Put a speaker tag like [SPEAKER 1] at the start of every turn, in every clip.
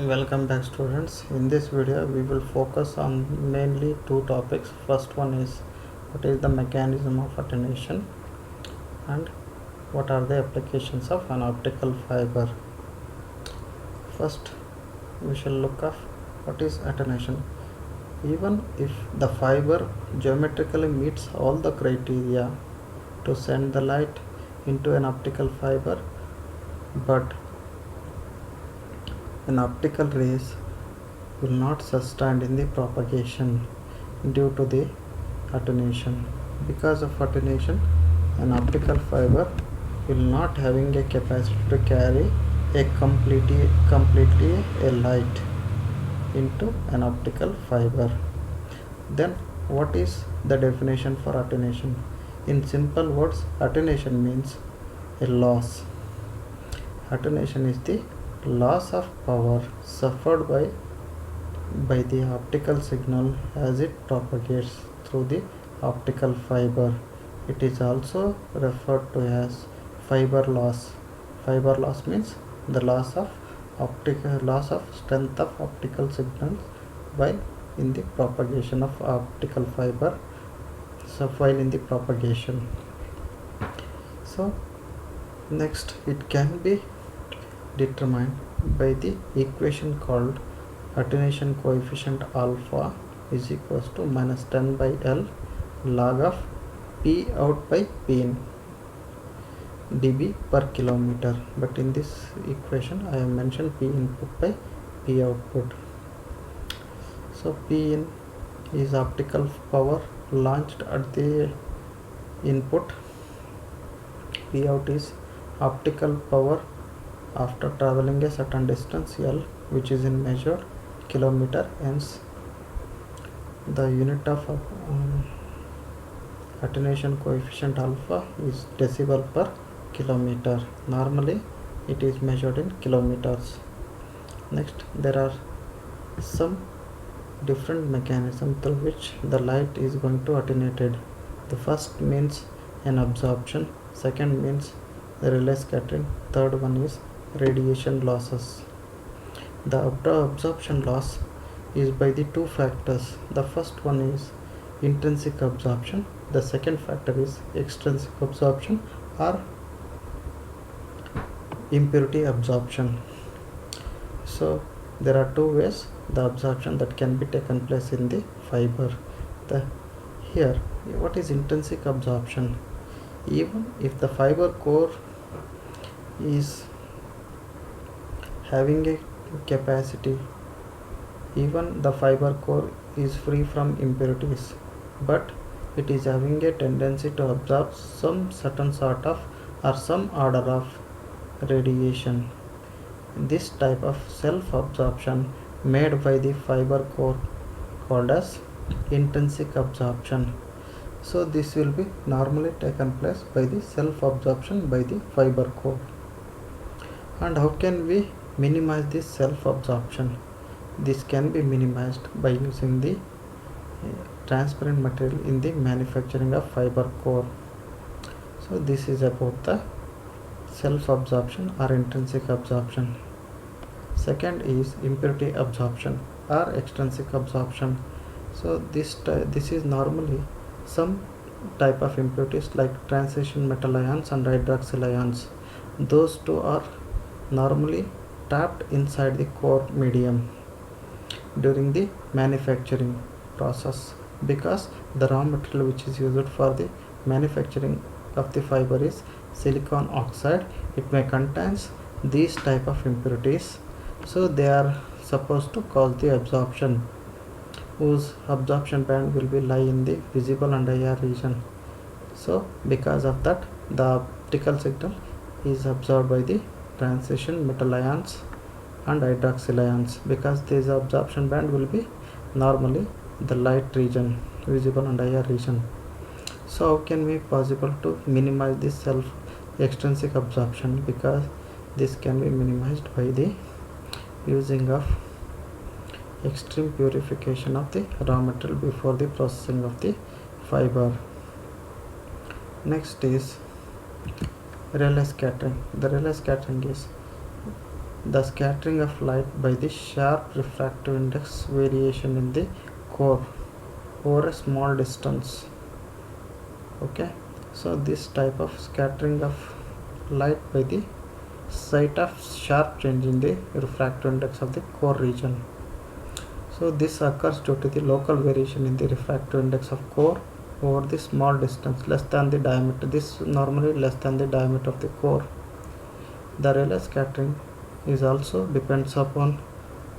[SPEAKER 1] Welcome back, students. In this video we will focus on mainly two topics. First one is what is the mechanism of attenuation and what are the applications of an optical fiber. First we shall look at what is attenuation. Even if the fiber geometrically meets all the criteria to send the light into an optical fiber, but an optical rays will not sustain in the propagation due to the attenuation. Because of attenuation, an optical fiber will not having a capacity to carry a completely a light into an optical fiber. Then what is the definition for attenuation? In simple words, attenuation means a loss. Attenuation is the loss of power suffered by the optical signal as it propagates through the optical fiber. It is also referred to as fiber loss. Fiber loss means the loss of strength of optical signals while in the propagation of optical fiber. So while in the propagation. So next it can be determined by the equation called attenuation coefficient alpha is equals to minus 10 by L log of P out by P in dB per kilometer, but in this equation I have mentioned P input by P output. So P in is optical power launched at the input, P out is optical power after traveling a certain distance L, which is in measured kilometer. Hence the unit of attenuation coefficient alpha is decibel per kilometer. Normally it is measured in kilometers. Next, there are some different mechanisms through which the light is going to attenuated. The first means an absorption, second means the relay scattering, third one is radiation losses. The absorption loss is by the two factors. The first one is intrinsic absorption, the second factor is extrinsic absorption or impurity absorption. So there are two ways the absorption that can be taken place in the fiber. Here what is intrinsic absorption? Even if the fiber core is having a capacity, even the fiber core is free from impurities, but it is having a tendency to absorb some certain sort of or some order of radiation. This type of self-absorption made by the fiber core called as intrinsic absorption. So this will be normally taken place by the self-absorption by the fiber core. And how can we minimize this self-absorption? This can be minimized by using the transparent material in the manufacturing of fiber core. So this is about the self-absorption or intrinsic absorption. Second is impurity absorption or extrinsic absorption. So this is normally some type of impurities like transition metal ions and hydroxyl ions. Those two are normally trapped inside the core medium during the manufacturing process, because the raw material which is used for the manufacturing of the fiber is silicon oxide. It may contains these type of impurities, so they are supposed to cause the absorption, whose absorption band will be lie in the visible and IR region. So because of that, the optical signal is absorbed by the transition metal ions and hydroxyl ions, because this absorption band will be normally the light region, visible and IR region. So how can we possible to minimize this self extrinsic absorption? Because this can be minimized by the using of extreme purification of the raw material before the processing of the fiber. Next is relay scattering. The relay scattering is the scattering of light by the sharp refractive index variation in the core over a small distance. Okay, so this type of scattering of light by the site of sharp change in the refractive index of the core region. So this occurs due to the local variation in the refractive index of core over the small distance less than the diameter. This normally less than the diameter of the core. The Rayleigh scattering is also depends upon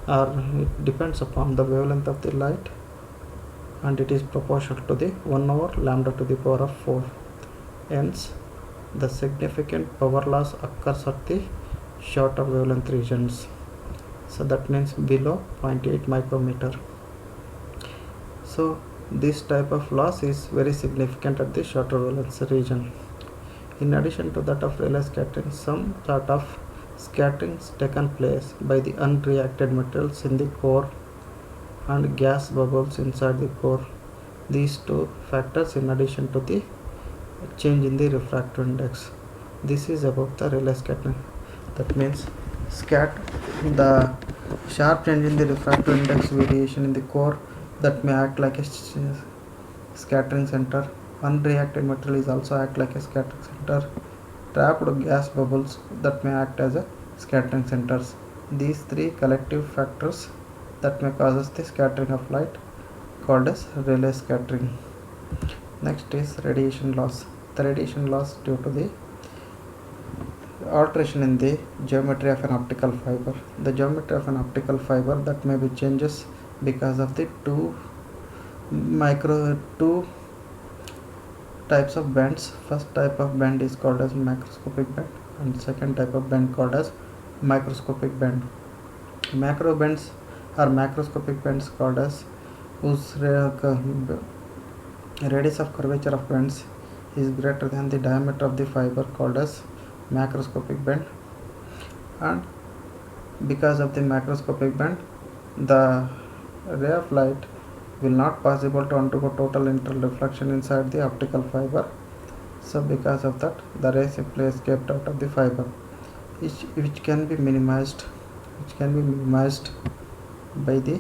[SPEAKER 1] the wavelength of the light, and it is proportional to the 1 over lambda to the power of 4. Hence, the significant power loss occurs at the shorter wavelength regions. So that means below 0.8 micrometer. So this type of loss is very significant at the shorter wavelength region. In addition to that of Rayleigh scattering, some sort of scatterings taken place by the unreacted materials in the core and gas bubbles inside the core. These two factors in addition to the change in the refractive index. This is about the Rayleigh scattering. That means the sharp change in the refractive index variation in the core that may act like a scattering center. Unreacted material is also act like a scattering center. Trapped gas bubbles that may act as a scattering centers. These three collective factors that may cause the scattering of light called as Rayleigh scattering. Next is radiation loss. The radiation loss due to the alteration in the geometry of an optical fiber. The geometry of an optical fiber that may be changes because of the two types of bands. First type of band is called as macroscopic band, and second type of band called as microscopic band. Macro bands or macroscopic bands called as whose radius of curvature of bands is greater than the diameter of the fiber called as macroscopic band. And because of the macroscopic band, the ray of light will not possible to undergo total internal reflection inside the optical fiber. So because of that, the ray simply escaped out of the fiber, which can be minimized by the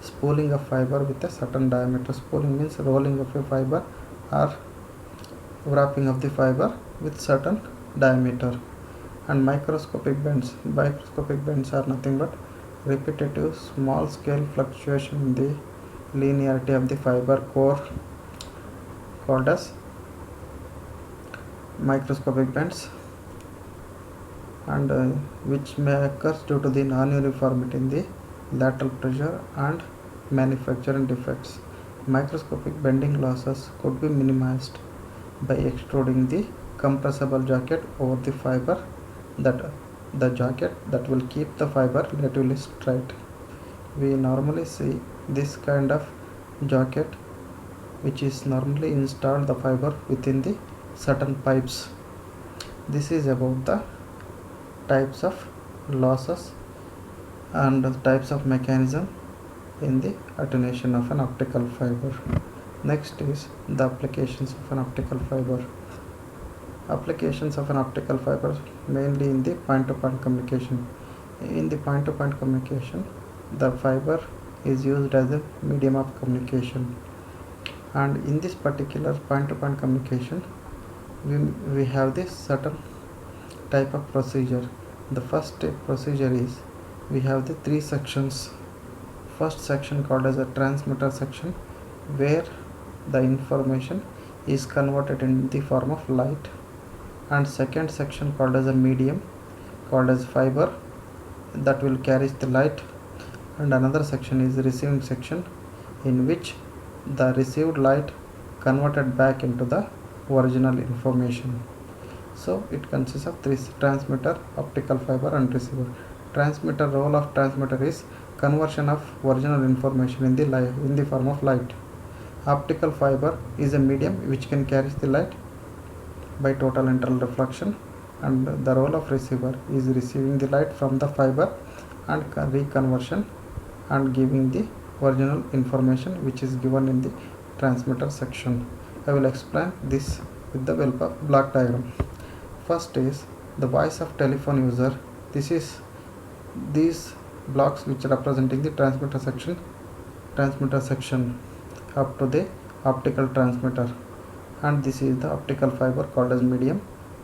[SPEAKER 1] spooling of fiber with a certain diameter. Spooling means rolling of a fiber or wrapping of the fiber with certain diameter. And microscopic bends are nothing but repetitive small scale fluctuation in the linearity of the fiber core called as microscopic bends, and which may occur due to the non-uniformity in the lateral pressure and manufacturing defects. Microscopic bending losses could be minimized by extruding the compressible jacket over the fiber, that the jacket that will keep the fiber relatively straight. We normally see this kind of jacket which is normally installed the fiber within the certain pipes. This is about the types of losses and types of mechanism in the attenuation of an optical fiber. Next is the applications of an optical fiber. Applications of an optical fiber mainly in the point-to-point communication. In the point-to-point communication, the fiber is used as a medium of communication, and in this particular point-to-point communication, we have this certain type of procedure. The first procedure is we have the three sections. First section called as a transmitter section, where the information is converted in the form of light, and second section called as a medium called as fiber that will carry the light, and another section is the receiving section, in which the received light converted back into the original information. So it consists of three: transmitter, optical fiber, and receiver. Transmitter, role of transmitter is conversion of original information in the form of light. Optical fiber is a medium which can carry the light by total internal reflection, and the role of receiver is receiving the light from the fiber and reconversion and giving the original information which is given in the transmitter section. I will explain this with the block diagram. First is the voice of telephone user. This is these blocks which representing the transmitter section up to the optical transmitter, and this is the optical fiber called as medium,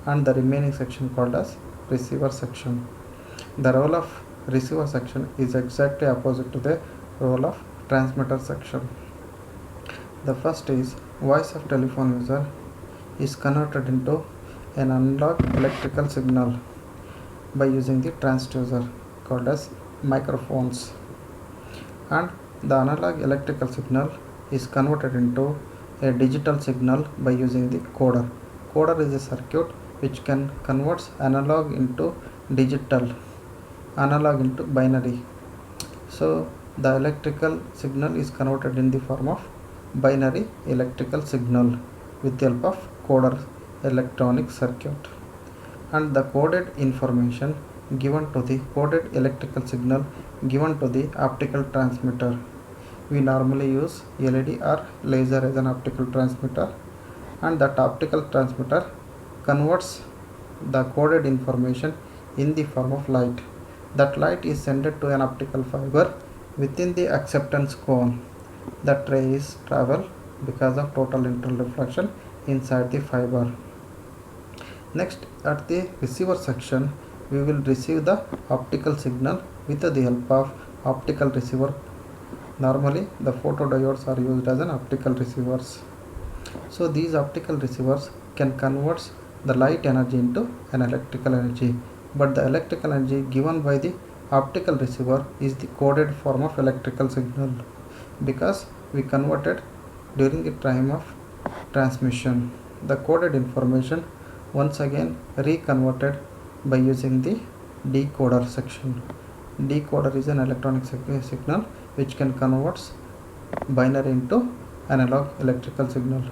[SPEAKER 1] and the remaining section called as receiver section. The role of receiver section is exactly opposite to the role of transmitter section. The first is voice of telephone user is converted into an analog electrical signal by using the transducer called as microphones, and the analog electrical signal is converted into a digital signal by using the coder. Coder is a circuit which can convert analog into digital, analog into binary. So the electrical signal is converted in the form of binary electrical signal with the help of coder electronic circuit, and the coded information given to the coded electrical signal given to the optical transmitter. We normally use LED or laser as an optical transmitter, and that optical transmitter converts the coded information in the form of light. That light is sent to an optical fiber within the acceptance cone. The rays travel because of total internal reflection inside the fiber. Next, at the receiver section, we will receive the optical signal with the help of optical receiver. Normally, the photodiodes are used as an optical receivers. So these optical receivers can convert the light energy into an electrical energy, but the electrical energy given by the optical receiver is the coded form of electrical signal, because we converted during the time of transmission. The coded information once again reconverted by using the decoder section. Decoder is an electronic signal which can convert binary into analog electrical signal.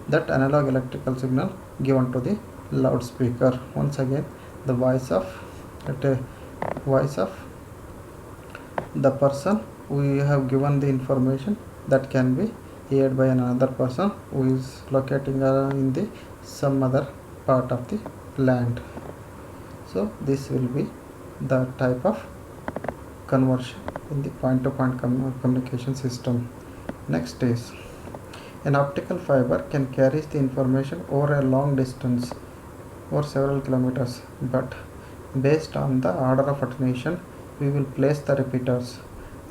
[SPEAKER 1] That analog electrical signal given to the loudspeaker. Once again, the voice of the person we have given the information that can be heard by another person who is locating in the some other part of the land. So this will be the type of conversion in the point-to-point communication system. Next is, an optical fiber can carry the information over a long distance, over several kilometers, but based on the order of attenuation, we will place the repeaters.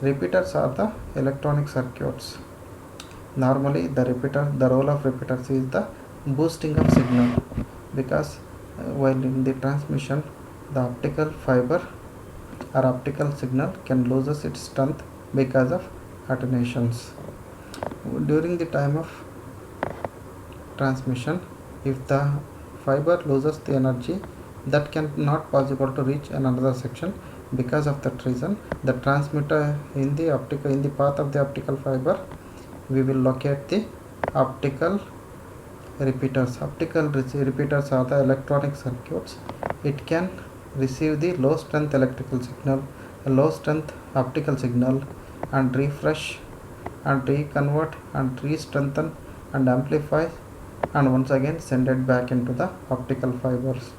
[SPEAKER 1] Repeaters are the electronic circuits. Normally, the role of repeaters is the boosting of signal, because while in the transmission, the optical fiber or optical signal can lose its strength because of attenuations. During the time of transmission, if the fiber loses the energy, that can not possible to reach another section. Because of that reason, the transmitter in the path of the optical fiber, we will locate the optical repeaters. Optical repeaters are the electronic circuits. It can receive the low strength electrical signal, a low strength optical signal, and refresh and reconvert and re-strengthen and amplify, and once again send it back into the optical fibers.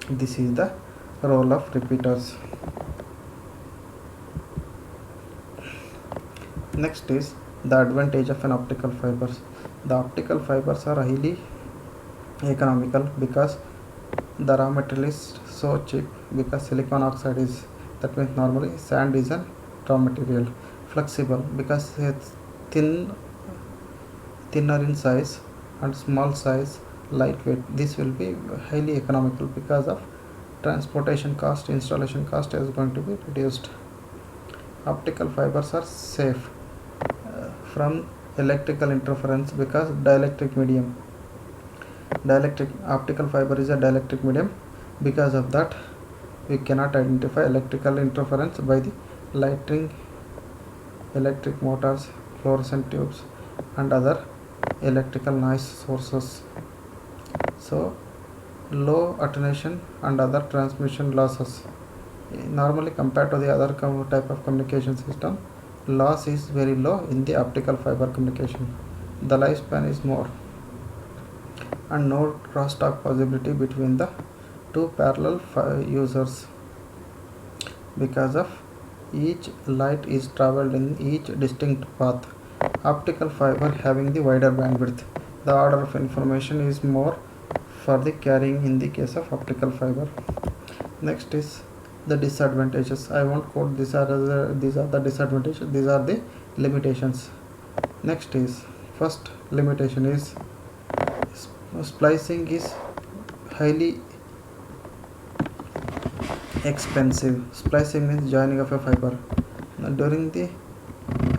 [SPEAKER 1] This is the role of repeaters. Next is the advantage of an optical fibers. The optical fibers are highly economical because the raw material is so cheap, because silicon oxide is, that means normally sand is a raw material. Flexible because it's thinner in size and small size, lightweight. This will be highly economical because of transportation cost, installation cost is going to be reduced. Optical fibers are safe from electrical interference because dielectric medium. Optical fiber is a dielectric medium. Because of that, we cannot identify electrical interference by the lighting, electric motors, fluorescent tubes, and other electrical noise sources. So low attenuation and other transmission losses. Normally, compared to the other type of communication system, loss is very low in the optical fiber communication. The lifespan is more, and no crosstalk possibility between the two parallel users. because of each light is traveled in each distinct path. Optical fiber having the wider bandwidth. The order of information is more for the carrying in the case of optical fiber. Next is the disadvantages. I won't quote these are the disadvantages, these are the limitations. Next is first limitation is splicing is highly expensive. Splicing means joining of a fiber. During the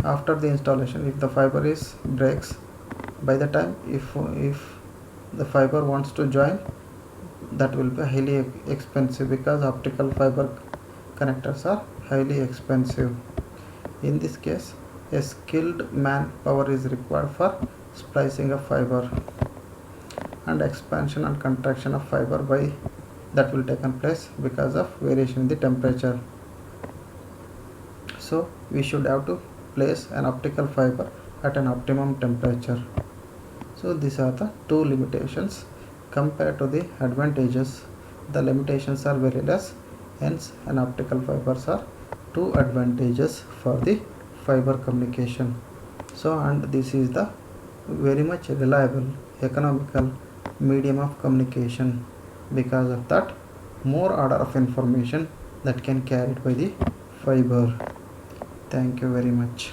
[SPEAKER 1] after the installation, if the fiber is breaks, by the time if the fiber wants to join, that will be highly expensive because optical fiber connectors are highly expensive. In this case, a skilled manpower is required for splicing of fiber, and expansion and contraction of fiber by that will take place because of variation in the temperature. So we should have to place an optical fiber at an optimum temperature. So these are the two limitations. Compared to the advantages, the limitations are very less, hence an optical fibers are two advantages for the fiber communication. So, and this is the very much reliable, economical medium of communication. Because of that, more order of information that can carried by the fiber. Thank you very much.